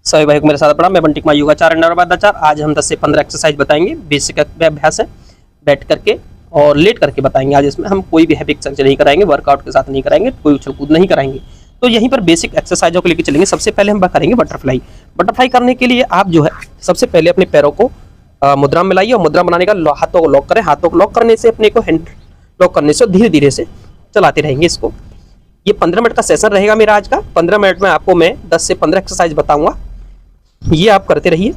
सभी भाई को मेरे साथ पढ़ा। मैं बंटी कुमार योगाचार्य नर्मदाचार्य। आज हम 10 से 15 एक्सरसाइज बताएंगे, बेसिक अभ्यास है, बैठ करके और लेट करके बताएंगे। आज इसमें हम कोई भी हैवी एक्सरसाइज नहीं कराएंगे, वर्कआउट के साथ नहीं कराएंगे, कोई उछल कूद नहीं कराएंगे। तो यहीं पर बेसिक एक्सरसाइजों को लेकर चलेंगे। सबसे पहले हम करेंगे बटरफ्लाई। बटरफ्लाई करने के लिए आप जो है सबसे पहले अपने पैरों को मुद्रा में लाइए और मुद्रा बनाने का हाथों को लॉक करें। हाथों को लॉक करने से अपने को हैंड लॉक करने से धीरे धीरे से चलाते रहेंगे इसको। ये 15 मिनट का सेशन रहेगा मेरा आज का। 15 मिनट में आपको मैं 10 से 15 एक्सरसाइज बताऊंगा, ये आप करते रहिए।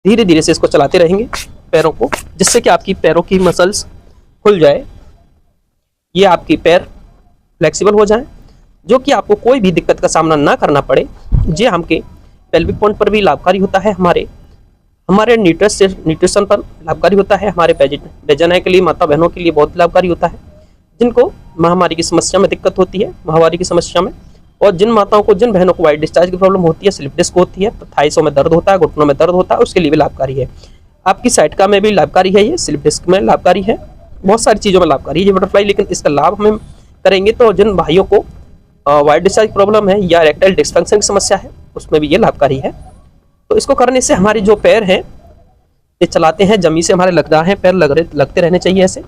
धीरे धीरे से इसको चलाते रहेंगे पैरों को, जिससे कि आपकी पैरों की मसल्स खुल जाए, ये आपकी पैर फ्लेक्सिबल हो जाए, जो कि आपको कोई भी दिक्कत का सामना ना करना पड़े। ये हमके पेल्विक पॉइंट पर भी लाभकारी होता है, हमारे न्यूट्रिशन पर लाभकारी होता है, हमारे वजन के लिए, माता बहनों के लिए बहुत लाभकारी होता है, जिनको महामारी की समस्या में दिक्कत होती है, माहवारी की समस्या में, और जिन माताओं को, जिन बहनों को वाइट डिस्चार्ज की प्रॉब्लम होती है, स्लिप डिस्क होती है, थाइसों में दर्द होता है, घुटनों में दर्द होता है, उसके लिए भी लाभकारी है। आपकी साइटिका में भी लाभकारी है, ये स्लिप डिस्क में लाभकारी है, बहुत सारी चीज़ों में लाभकारी है ये बटरफ्लाई। लेकिन इसका लाभ हम करेंगे तो जिन भाइयों को वाइट डिस्चार्ज की प्रॉब्लम है या इरेक्टाइल डिस्फंक्शन की समस्या है, उसमें भी ये लाभकारी है। तो इसको करने से हमारे जो पैर हैं ये चलाते हैं, जमी से हमारे लग रहे हैं, पैर लगते रहने चाहिए ऐसे।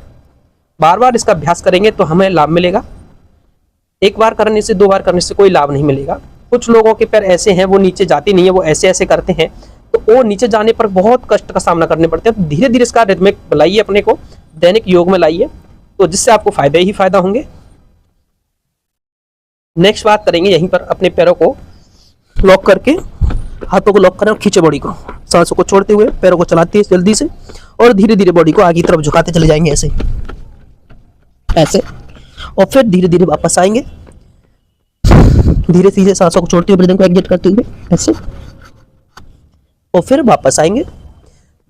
बार बार इसका अभ्यास करेंगे तो हमें लाभ मिलेगा। एक बार करने से, 2 बार करने से कोई लाभ नहीं मिलेगा। कुछ लोगों के पैर ऐसे हैं वो नीचे जाते नहीं है, वो ऐसे ऐसे करते हैं, तो वो नीचे जाने पर बहुत कष्ट का सामना करने पड़ते हैं। तो धीरे धीरे इसका रिदमिक लाइए, अपने को दैनिक योग में लाइए, तो जिससे आपको फायदे ही फायदा होंगे। नेक्स्ट बात करेंगे, यहीं पर अपने पैरों को लॉक करके, हाथों को लॉक करें और खींचे बॉडी को, सांसों को छोड़ते हुए पैरों को चलाते हैं जल्दी से, और धीरे धीरे बॉडी को आगे की तरफ झुकाते चले जाएंगे ऐसे ऐसे, और फिर धीरे धीरे वापस आएंगे, धीरे धीरे सांसों को छोड़ते हुए, ब्रीदिंग को एग्जिट करते हुए ऐसे, और फिर वापस आएंगे।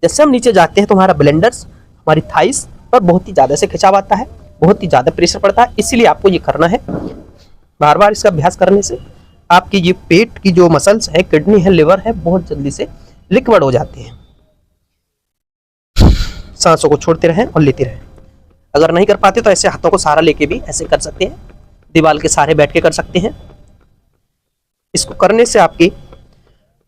जैसे हम नीचे जाते हैं तो हमारा ब्लेंडर्स, हमारी थाइस पर बहुत ही ज्यादा से खिंचाव आता है, बहुत ही ज्यादा प्रेशर पड़ता है, इसीलिए आपको ये करना है। बार बार इसका अभ्यास करने से आपकी ये पेट की जो मसल्स है, किडनी है, लिवर है, बहुत जल्दी से लिक्विड हो जाते हैं। सांसों को छोड़ते रहें और लेते रहें। अगर नहीं कर पाते तो ऐसे हाथों को सहारा लेके भी ऐसे कर सकते हैं, दीवार के सहारे बैठ के कर सकते हैं। इसको करने से आपकी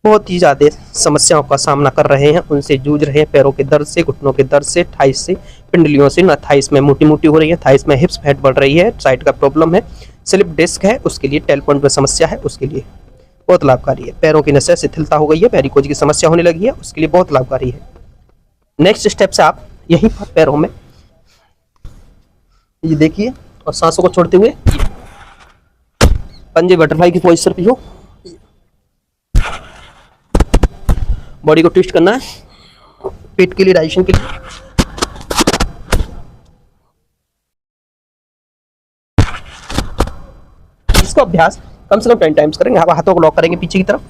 बहुत ही ज़्यादा समस्याओं का सामना कर रहे हैं, उनसे जूझ रहे हैं, पैरों के दर्द से, घुटनों के दर्द से, थाइस से, पिंडलियों से, ना थाइस में मोटी मोटी हो रही है, थाइस में हिप्स फैट बढ़ रही है, साइड का प्रॉब्लम है, स्लिप डिस्क है, उसके लिए टेल पॉइंट में समस्या है, उसके लिए बहुत लाभकारी है। पैरों की नसें शिथिलता हो गई है, वेरिकोज की समस्या होने लगी है, उसके लिए बहुत लाभकारी है। नेक्स्ट स्टेप से आप यहीं पर पैरों में ये देखिए, और सांसों को छोड़ते हुए पंजे बटरफ्लाई की पोजीशन पे हो, बॉडी को ट्विस्ट करना है पेट के लिए, डाइजेशन के लिए। इसका अभ्यास कम से कम 10 टाइम्स करेंगे। आप हाथों को लॉक करेंगे पीछे की तरफ,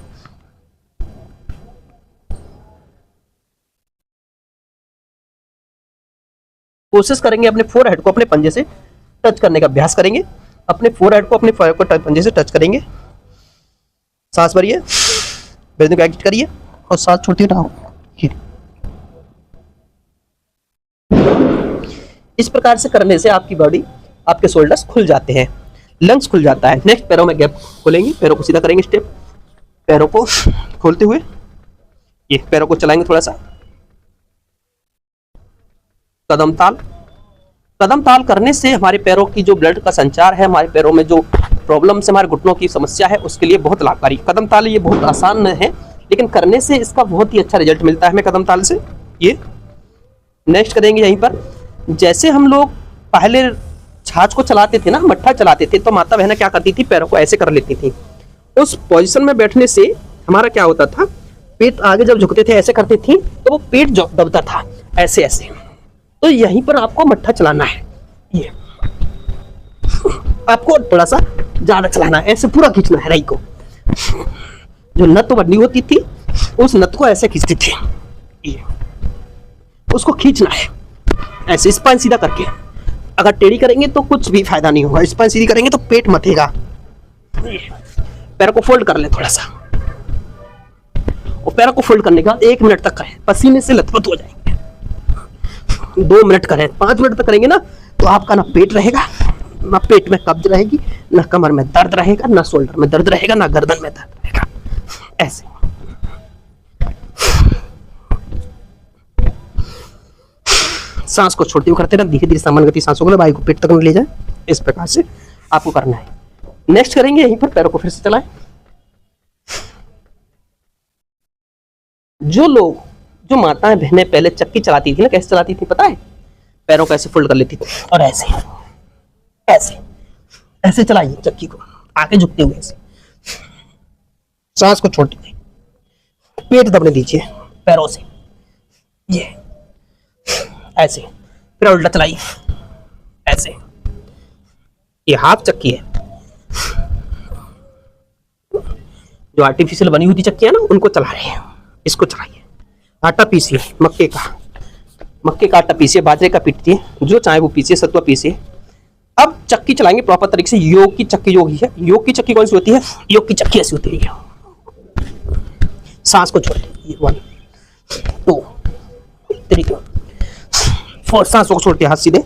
कोशिश करेंगे अपने फोरहेड को अपने पंजे से टच करने का अभ्यास करेंगे। अपने फोरहेड को अपने पंजे से टच करेंगे। सांस भरिए, ब्रीदिंग को एग्जिट करिए और सांस छोड़ते रहो। इस प्रकार से करने से आपकी बॉडी, आपके शोल्डर्स खुल जाते हैं, लंग्स खुल जाता है। नेक्स्ट पैरों में गैप खोलेंगे, पैरों को सीधा करेंगे, स्टेप पैरों को खोलते हुए ये पैरों को चलाएंगे थोड़ा सा। कदम ताल करने से हमारे पैरों की जो ब्लड का संचार है, हमारे पैरों में जो प्रॉब्लम से, हमारे घुटनों की समस्या है, उसके लिए बहुत लाभकारी। कदम ताल ये बहुत आसान है, लेकिन करने से इसका बहुत ही अच्छा रिजल्ट मिलता है हमें कदम ताल से। ये नेक्स्ट करेंगे यहीं पर, जैसे हम लोग पहले छाछ को चलाते थे ना, मट्ठा चलाते थे, तो माता बहना क्या करती थी, पैरों को ऐसे कर लेती थी। उस पोजीशन में बैठने से हमारा क्या होता था, पेट आगे जब झुकते थे, ऐसे करती थी, तो वो पेट दबता था ऐसे ऐसे। तो यहीं पर आपको मट्ठा चलाना है, ये आपको थोड़ा सा ज्यादा चलाना है, ऐसे पूरा खींचना है। राई को जो नत बनी होती थी, उस नत को ऐसे खींचती थी, ये उसको खींचना है ऐसे, स्पाइन सीधा करके। अगर टेढ़ी करेंगे तो कुछ भी फायदा नहीं होगा, स्पाइन सीधी करेंगे तो पेट मथेगा। पैरों को फोल्ड कर ले थोड़ा सा, और पैरों को फोल्ड करने के बाद 1 मिनट तक करें, पसीने से लथपथ हो जाएंगे। 2 मिनट करें, 5 मिनट तक करेंगे ना, तो आपका ना पेट रहेगा, ना पेट में कब्ज रहेगी, ना कमर में दर्द रहेगा, ना शोल्डर में दर्द रहेगा, ना गर्दन में दर्द रहेगा। ऐसे सांस को छोड़ते हुए करते रहना, धीरे धीरे सामान्य गति सांसों को वायु को पेट तक न ले जाए, इस प्रकार से आपको करना है। नेक्स्ट करेंगे यहीं पर पैरों को फिर से चलाएं। जो माताएं बहनें पहले चक्की चलाती थी ना, कैसे चलाती थी पता है? पैरों को ऐसे फोल्ड कर लेती थी और ऐसे ऐसे ऐसे चलाइए चक्की को, आगे झुकते हुए ऐसे, सांस को छोड़ते हुए, पेट दबने दीजिए पैरों से, ये ऐसे, फिर उल्टा चलाइए ऐसे। ये हाथ चक्की है, जो आर्टिफिशियल बनी हुई चक्कियां ना उनको चला रहे हैं, इसको चलाइए। आटा पीसिए, मक्के का आटा पीसिए, बाजरे का पीसिए, जो चाहे वो पीसिए, सत्वा पीसिए। अब चक्की चलाएंगे प्रॉपर तरीके से। योग की चक्की योग ही है। योग की चक्की कौन सी होती है? योग की चक्की ऐसी होती है। सांस को छोड़िए, 1 2 3 4, सांसों को छोड़ते हाथ सीधे,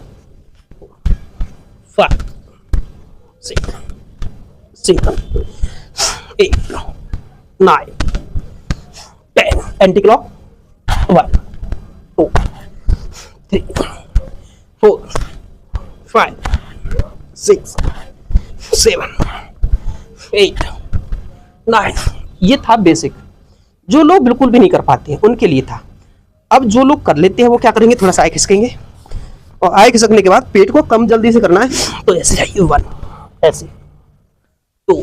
5 6 7 8 9 10, एंटी क्लॉक, 1 2 3 4 5 6 7 8 9। ये था बेसिक, जो लोग बिल्कुल भी नहीं कर पाते हैं उनके लिए था। अब जो लोग कर लेते हैं वो क्या करेंगे, थोड़ा सा आए खिसकेंगे, और आए खिसकने के बाद पेट को कम जल्दी से करना है, तो ऐसे जाइए, 1 ऐसे, 2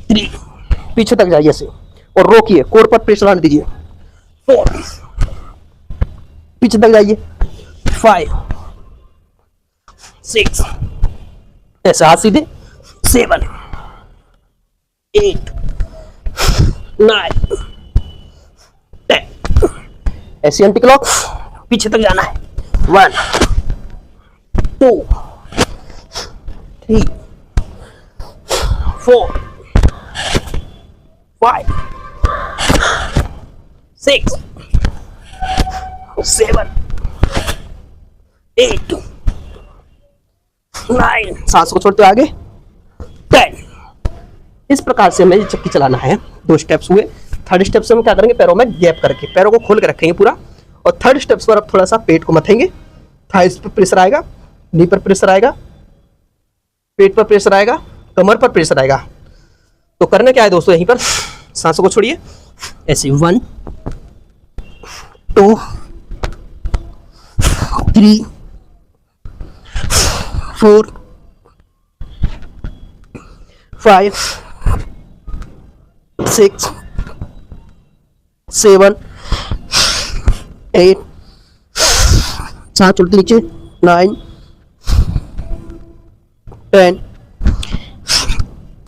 3, पीछे तक जाइए ऐसे और रोकिए, कोर पर प्रेशर आने दीजिए, 4, पीछे तक जाइए, 5 6, ऐसे हाथ सीधे, 7 8 9 10, ऐसे एंटी क्लॉक, पीछे तक जाना है, 1 2 3 4 5 6 7 8 9, सांस को छोड़ते आगे, 10। इस प्रकार से हमें चक्की चलाना है। 2 स्टेप्स हुए। थर्ड स्टेप से हम क्या करेंगे, पैरों में गैप करके पैरों को खोल के रखेंगे पूरा, और थर्ड स्टेप्स पर अब थोड़ा सा पेट को मथेंगे, थाइस पर प्रेशर आएगा, नी पर प्रेशर आएगा, पेट पर प्रेशर आएगा, कमर पर प्रेशर आएगा। तो करना क्या है दोस्तों, यहीं पर सांसों को छोड़िए ऐसे, 1 2 3 4 5 6 7 8, सांस उल्टी नीचे, 9 10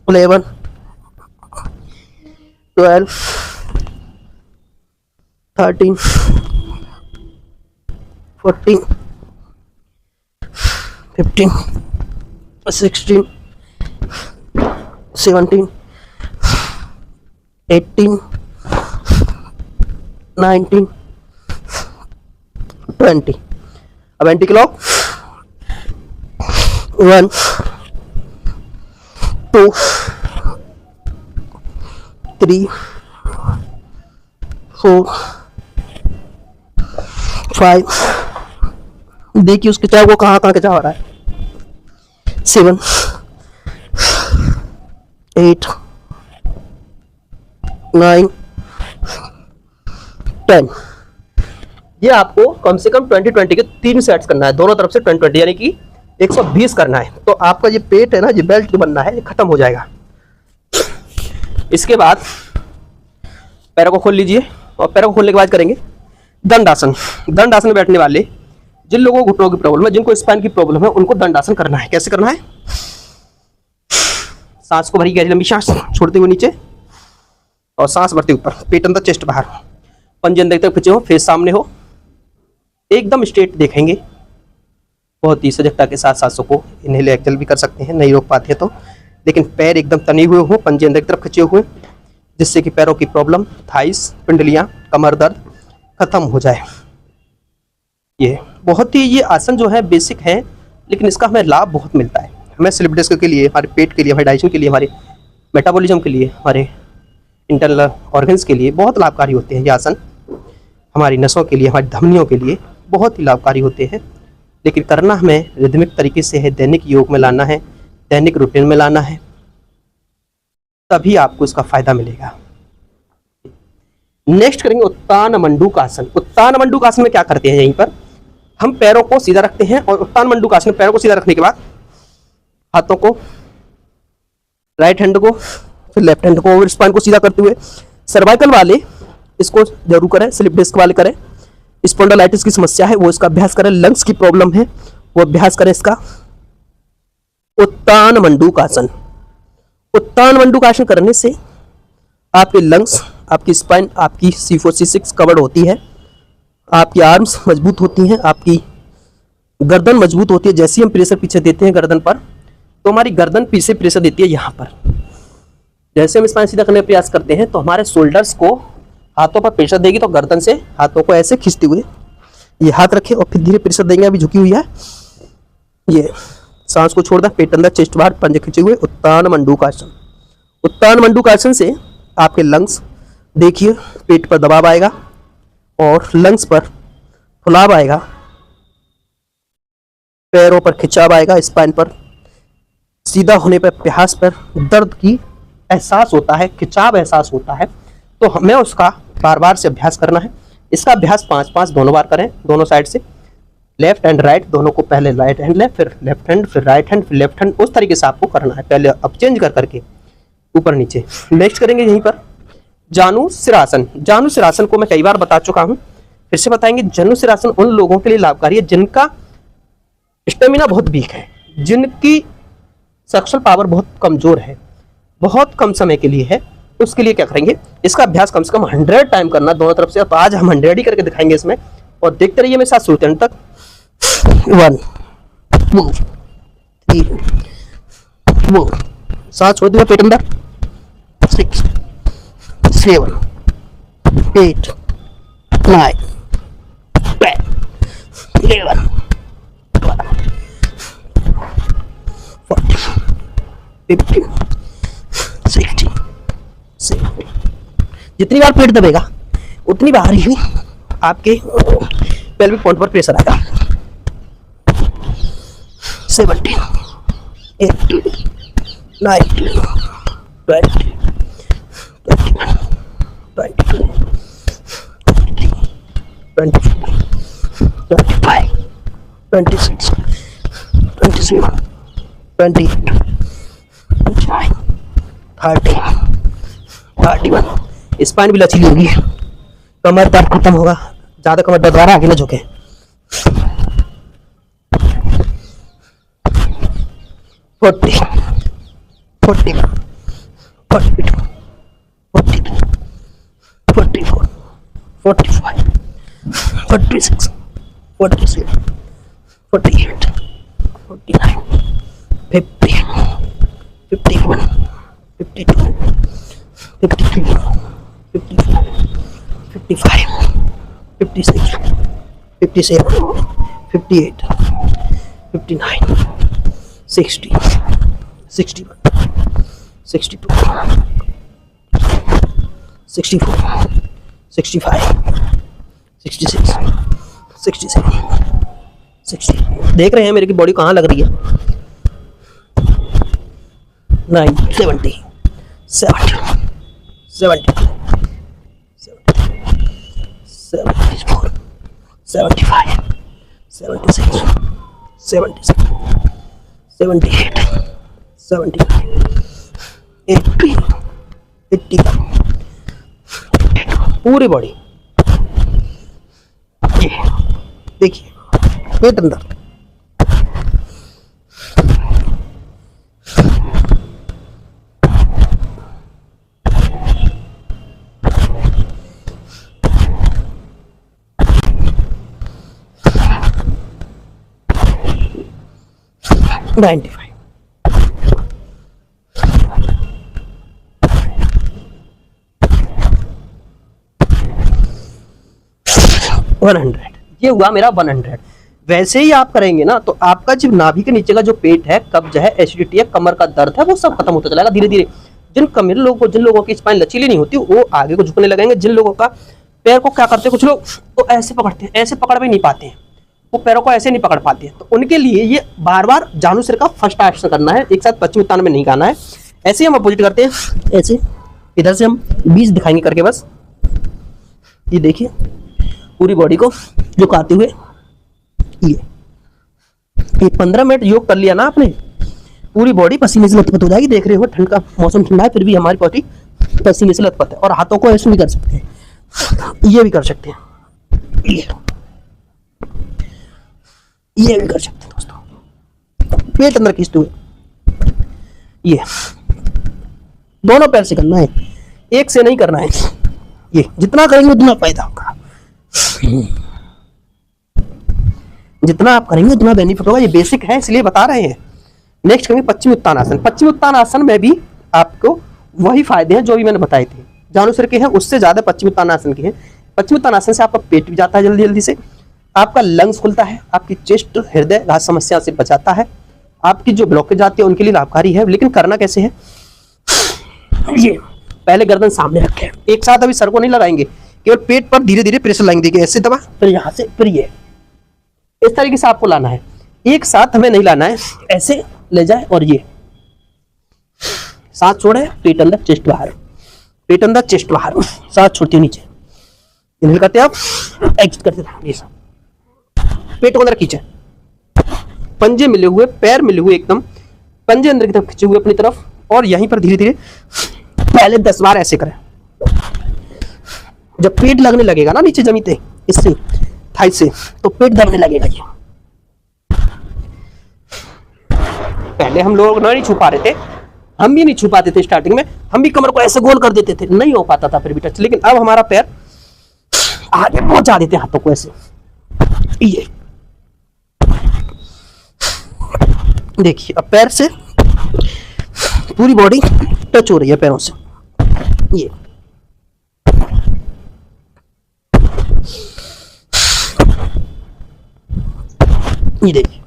11 12 13 14 15 16 17 18 19 20। अब एंटी क्लॉक, 1 2 3 4 5, देखिए उसके चाव को कहाँ खिंचा हो रहा है, 7 8 9 10। ये आपको कम से कम 20-20 के 3 सेट्स करना है, दोनों तरफ से 20-20 यानी कि 120 करना है। तो आपका ये पेट है ना, ये बेल्ट जो बनना है ये खत्म हो जाएगा। इसके बाद पैरों को खोल लीजिए, और पैरों को खोलने के बाद करेंगे दंडासन। दंडासन में बैठने वाले जिन लोगों को घुटनों की प्रॉब्लम है, जिनको स्पाइन की प्रॉब्लम है, उनको दंडासन करना है। कैसे करना है, सांस को भरी गहरी लंबी सांस छोड़ते हुए नीचे, और सांस भरते ऊपर, पेट अंदर चेस्ट बाहर, पंजे अंदर तक खींचे हो, फेस सामने हो, एकदम स्ट्रेट देखेंगे। बहुत ही सजगता के साथ सांसों को इनहेल एक्सेल भी कर सकते हैं, नहीं रोक पाते हैं तो, लेकिन पैर एकदम तने हुए हो, पंजे अंदर की तरफ खींचे हुए, जिससे कि पैरों की प्रॉब्लम, थाइस, पिंडलियां, कमर दर्द खत्म हो जाए। ये बहुत ही, ये आसन जो है बेसिक है, लेकिन इसका हमें लाभ बहुत मिलता है। हमें स्लिप डिस्क के लिए, हमारे पेट के लिए, हमारे डाइजेशन के लिए, हमारे मेटाबॉलिज्म के लिए, हमारे इंटरनल ऑर्गन्स के लिए बहुत लाभकारी होते हैं ये आसन। हमारी नसों के लिए, हमारी धमनियों के लिए बहुत ही लाभकारी होते हैं। लेकिन करना हमें रिदमिक तरीके से है, दैनिक योग में लाना है, दैनिक रूटीन में लाना है, तभी आपको इसका फायदा मिलेगा। नेक्स्ट करेंगे उत्तान मंडूकासन। उत्तान मंडूकासन में क्या करते हैं, यहीं पर हम पैरों को सीधा रखते हैं और उत्तान मंडूकासन में पैरों को सीधा रखने के बाद हाथों को, राइट हैंड को, फिर लेफ्ट हैंड को ओवर स्पाइन को सीधा करते हुए, सर्वाइकल वाले इसको जरूर करें, स्लिप डिस्क वाले करें, स्पॉन्डिलाइटिस की समस्या है वो इसका अभ्यास करें, लंग्स की प्रॉब्लम है वो अभ्यास करें इसका। उत्तान मंडूकासन। उत्तान मंडूकासन करने से आपके लंग्स, आपकी स्पाइन, आपकी C4 C6 कवर्ड होती है, आपकी आर्म्स मजबूत होती हैं, आपकी गर्दन मजबूत होती है। जैसे हम प्रेशर पीछे देते हैं गर्दन पर, तो हमारी गर्दन पीछे प्रेशर देती है यहाँ पर। जैसे हम स्पाइन सीधा करने का प्रयास करते हैं तो हमारे शोल्डर्स को हाथों पर प्रेशर देगी, तो गर्दन से हाथों को ऐसे खींचते हुए ये हाथ रखें और फिर धीरे प्रेशर देंगे। अभी झुकी हुई है, ये सांस को छोड़ दें, पेट अंदर, चेस्ट बाहर, पंजे खींचे हुए, उत्तान मंडूकासन। उत्तान मंडूकासन से आपके लंग्स, देखिए पेट पर दबाव आएगा और लंग्स पर फुलाव आएगा, पैरों पर खिंचाव आएगा, स्पाइन पर सीधा होने पर प्यास पर दर्द की एहसास होता है, खिंचाव एहसास होता है। तो हमें उसका बार बार से अभ्यास करना है। इसका अभ्यास 5-5 दोनों बार करें, दोनों साइड से, लेफ्ट एंड राइट दोनों को, पहले राइट हैंड लेफ्ट, फिर लेफ्ट हैंड, फिर राइट हैंड, फिर लेफ्ट हैंड, उस तरीके से आपको करना है। पहले अब चेंज कर करके ऊपर नीचे। नेक्स्ट करेंगे यहीं पर जानु सिरासन। जानु सिरासन को मैं कई बार बता चुका हूं, फिर से बताएंगे। जानु सिरासन उन लोगों के लिए लाभकारी है जिनका स्टेमिना बहुत वीक है, जिनकी सक्शन पावर बहुत कमजोर है, बहुत कम समय के लिए है। उसके लिए क्या करेंगे, इसका अभ्यास कम से कम 100 टाइम करना दोनों तरफ से। तो आज हम 100 ही करके दिखाएंगे इसमें, और देखते रहिए मेरे साथ शुरू से अंत तक। 1 2 3 4, सांस छोड़ दिया पेट अंदर, 6 7 8 9 10 11 12 14 15 16 17। जितनी बार पेट दबेगा उतनी बार ही आपके पेल्विक पॉइंट पर प्रेशर आएगा। 17 18 19 20 21 22 23 24 25 26 27 28 29 30 31। स्पाइन भी लचीली होगी, कमर दर्द खत्म होगा, ज्यादा कमर दर्द आ रहा है आगे ना झुके। 40 41 42 43 44 45 46 47 48 49 50 51 52 53 54 55 56 57 58 59 60 61 62 64 65 66 67 60। देख रहे हैं मेरी की बॉडी कहाँ लग रही है। 9 70 70 72 74 75 76 77 78 79 80 81 पूरी बॉडी। ये देखिए पेट अंदर, $95 100। ये हुआ मेरा 100। वैसे ही आप करेंगे ना तो आपका जो नाभि के नीचे का जो पेट है, कब्ज है, एसिडिटी है, कमर का दर्द है, वो सब खत्म होता चलेगा धीरे धीरे। जिन लोगों की स्पाइन लचीली नहीं होती वो आगे को झुकने लगेंगे। जिन लोगों का पैर को क्या करते हैं, कुछ लोग तो ऐसे पकड़ते हैं, ऐसे पकड़ भी नहीं पाते हैं, वो पैरों को ऐसे नहीं पकड़ पाते हैं, तो उनके लिए ये बार बार जानुसिर का फर्स्ट आसन करना है, एक साथ पश्चिम उत्तान में नहीं गाना है। ऐसे हम अपोजिट करते हैं, ऐसे इधर से हम 20 दिखाएंगे करके बस। ये देखिए पूरी बॉडी को झुकाते हुए ये 15 मिनट योग कर लिया ना आपने, पूरी बॉडी पसीने से लथपथ हो जाएगी। देख रहे हो ठंड का मौसम ठंडा है, फिर भी हमारी बॉडी पसीने से लथपथ है। और हाथों को ऐसे भी कर सकते हैं, ये भी कर सकते हैं, ये भी कर सकते हैं दोस्तों। पेट अंदर खींचते हुए ये दोनों पैर से करना है, एक से नहीं करना है। ये जितना करेंगे उतना फायदा होगा, जितना आप करेंगे उतना बेनिफिट होगा। ये बेसिक है इसलिए बता रहे हैं। नेक्स्ट करेंगे पश्चिम उत्तानासन। पश्चिम उत्तानासन में भी आपको वही फायदे हैं जो भी मैंने बताए थे, जानुसिर के हैं उससे ज्यादा पश्चिम उत्तानासन के हैं। पश्चिम उत्तानासन से आपका पेट भी जाता है जल्दी जल्दी से, आपका लंग्स खुलता है, आपकी चेस्ट हृदय घात समस्या से बचाता है, आपकी जो ब्लॉकेज आती है उनके लिए लाभकारी है। लेकिन करना कैसे है, ये पहले गर्दन सामने रखें, एक साथ अभी सर को नहीं लगाएंगे, केवल पेट पर धीरे धीरे प्रेशर लगाएंगे। देखिए ऐसे दबा, फिर यहाँ से, फिर ये इस तरीके से आपको लाना है, एक साथ हमें नहीं लाना है। ऐसे ले जाए और ये सांस छोड़े, पेट अंदर चेस्ट बाहर, पेट अंदर चेस्ट बाहर, सांस छोड़ती नीचे, इन्हें करते आप एग्जिट करते ये सब। पेट को अंदर खींचे, पंजे मिले हुए, पैर मिले हुए एकदम, पंजे अंदर की तरफ खींचे हुए अपनी तरफ, और यहीं पर धीरे धीरे पहले 10 बार ऐसे करें। जब पेट लगने लगेगा ना नीचे जमीन पे, इससे थाई से, तो पेट दबने लगेगा। ये पहले हम लोग नहीं छुपा रहे थे, हम भी नहीं छुपाते थे स्टार्टिंग में, हम भी कमर को ऐसे गोल कर देते थे, नहीं हो पाता था फिर भी टच। लेकिन अब हमारा पैर आगे पहुंचा देते हाथों को ऐसे। ये देखिए अब पैर से पूरी बॉडी टच हो रही है पैरों से। ये देखिए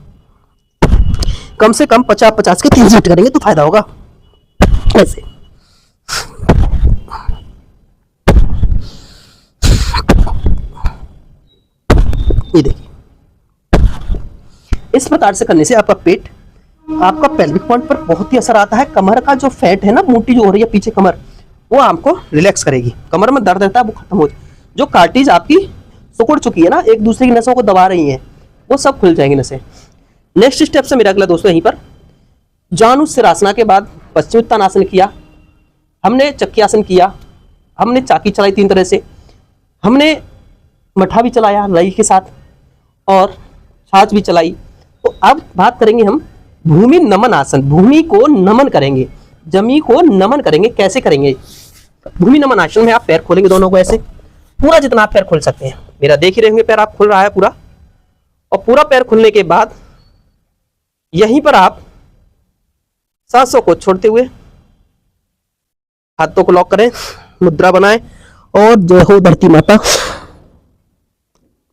कम से कम 50-50 के 3 सेट करेंगे तो फायदा होगा। ऐसे ये देखिए, इस प्रकार से करने से आपका पेट, आपका पेल्विक पॉइंट पर बहुत ही असर आता है। कमर का जो फैट है ना, मोटी जो हो रही है पीछे कमर, वो आपको रिलैक्स करेगी। कमर में दर्द रहता है वो खत्म हो जाए। जो कार्टिज आपकी सिकुड़ चुकी है ना, एक दूसरे की नसों को दबा रही है, वो सब खुल जाएंगी नसें। नेक्स्ट स्टेप से मेरा अगला दोस्तों यहीं पर जानुसिरासना के बाद पश्चिम उत्तानासन किया हमने, चक्की आसन किया हमने, चाकी चलाई 3 तरह से, हमने मठा भी चलाया लई के साथ, और छाछ भी चलाई। तो अब बात करेंगे हम भूमि नमन आसन। भूमि को नमन करेंगे, जमीन को नमन करेंगे। कैसे करेंगे भूमि नमन आसन में? आप पैर खोलेंगे दोनों को ऐसे, पूरा जितना आप पैर खोल सकते हैं। मेरा देख ही रहेंगे पैर आप खुल रहा है पूरा, और पूरा पैर खुलने के बाद यहीं पर आप सांसों को छोड़ते हुए हाथों को लॉक करें, मुद्रा बनाएं, और जय हो धरती माता।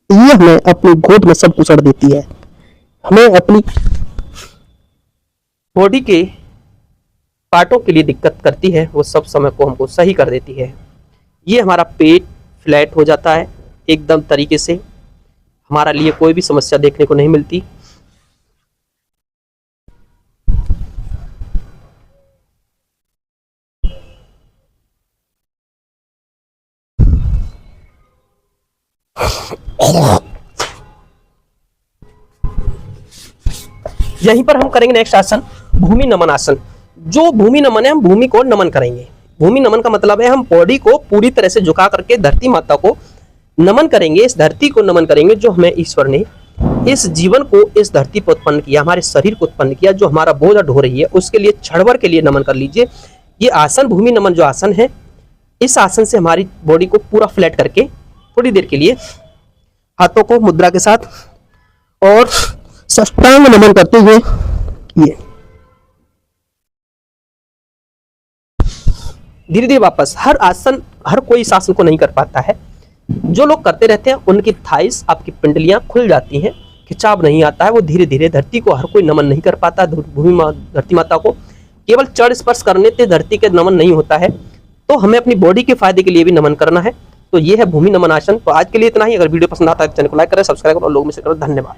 ये हमें अपनी गोद में सब कुचड़ देती है, हमें अपनी बॉडी के पार्टों के लिए दिक्कत करती है, वो सब समय को हमको सही कर देती है। ये हमारा पेट फ्लैट हो जाता है एकदम तरीके से, हमारा लिए कोई भी समस्या देखने को नहीं मिलती। यहीं पर हम करेंगे नेक्स्ट आसन भूमि नमन आसन। जो भूमि नमन है, हम भूमि को नमन करेंगे। भूमि नमन का मतलब है हम बॉडी को पूरी तरह से झुका करके धरती माता को नमन करेंगे, इस धरती को नमन करेंगे जो हमें ईश्वर ने इस जीवन को इस धरती पर उत्पन्न किया, हमारे शरीर को उत्पन्न किया, जो हमारा बोझ ढो रही है उसके लिए क्षणभर के लिए नमन कर लीजिए। ये आसन भूमि नमन जो आसन है, इस आसन से हमारी बॉडी को पूरा फ्लैट करके थोड़ी देर के लिए हाथों को मुद्रा के साथ और साष्टांग नमन करते हुए ये धीरे धीरे वापस। हर कोई इस आसन को नहीं कर पाता है, जो लोग करते रहते हैं उनकी थाइस, आपकी पिंडलियां खुल जाती हैं, खिंचाव नहीं आता है, वो धीरे धीरे धरती को हर कोई नमन नहीं कर पाता, धरती माता को केवल चरण स्पर्श करने से धरती के नमन नहीं होता है, तो हमें अपनी बॉडी के फायदे के लिए भी नमन करना है। तो ये है भूमि नमन आसन। तो आज के लिए इतना ही। अगर वीडियो पसंद आता है तो चैनल को लाइक करें, सब्सक्राइब करें और लोगों में शेयर करें। धन्यवाद।